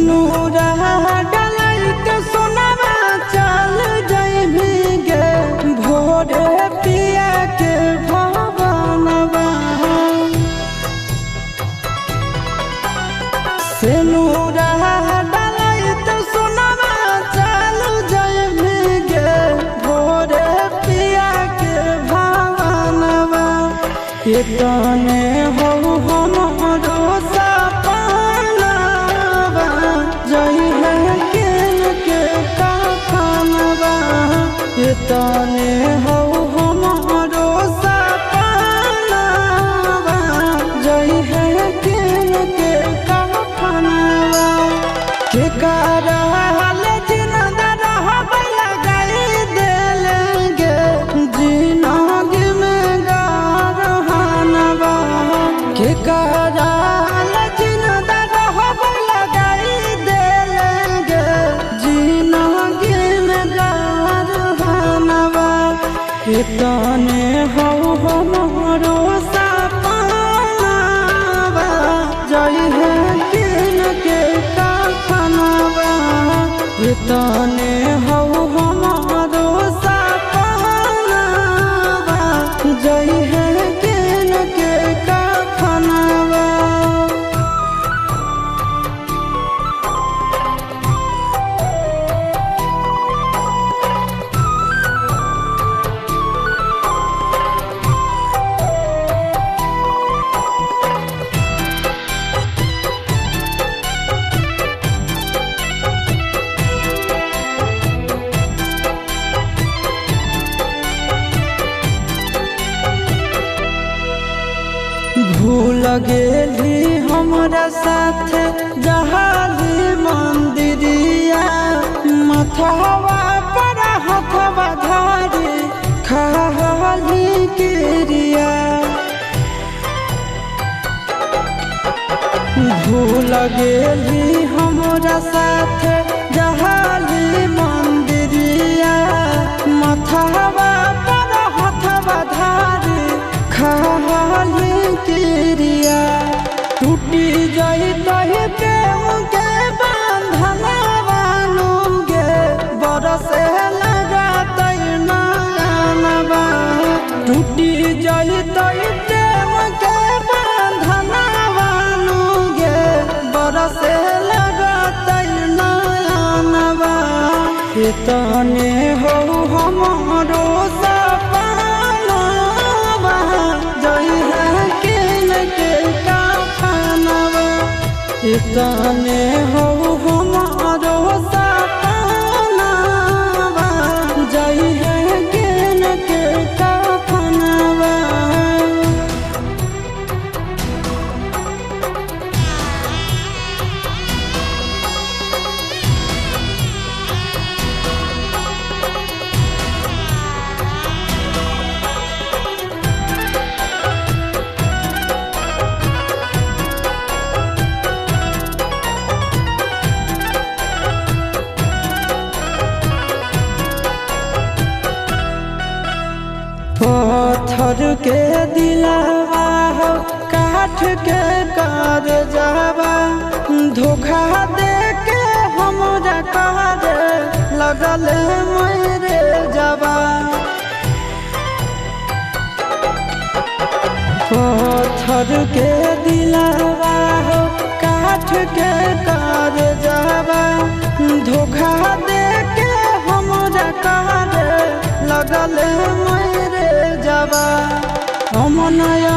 सिनुरा डालाई के सोनावा चल जइबी गे भोरे पिया के भवनवा। सिनुरा डालाई के सोनावा चल जइबी गे भोरे पिया के भवनवा। इतने हो हमरो सपनवा जई है किन के कफनवा। इतने हो हमरो सपनवा जई है किन के कफनवा। के करहल जिंदा रहब लगाई देलेंगे जिंदगी में गरहनवा। के करहल जिंदा रहब लगाई देलेंगे जिंदगी में गरहनवा। इतने हो हमरो सपनवा जई है किन के कफनवा। इतने हो हमरो सपनवा जई है किन के कफनवा। भूल गेली हमरा साथ जहाली मंदिरिया। मथवा पर हथवा धारी खाली क्रिया। भूल गेली हमरा साथ जहाली मंदिरिया। मथवा पर हथवा धारी खाली क्रिया। टूटी जाई तही प्रेम के बंधनवा गे बरसे लगातै नयनवा। टूटी जाई तही प्रेम के बंधनवा गे बरसे लगातै नयनवा। इतने हो हमरो सपनवा जई है किन के कफनवा। इतने हो हमरो सपनवा जई है किन के कफनवा। पत्थर के दिलवा हो काठ के कर जावा। धोखा दे के हमरा करे लगल मेरे जावा। पत्थर के दिलवा हो काठ के कर जावा। धोखा दे के हमरा करे लगल मेरे जावा। हम नया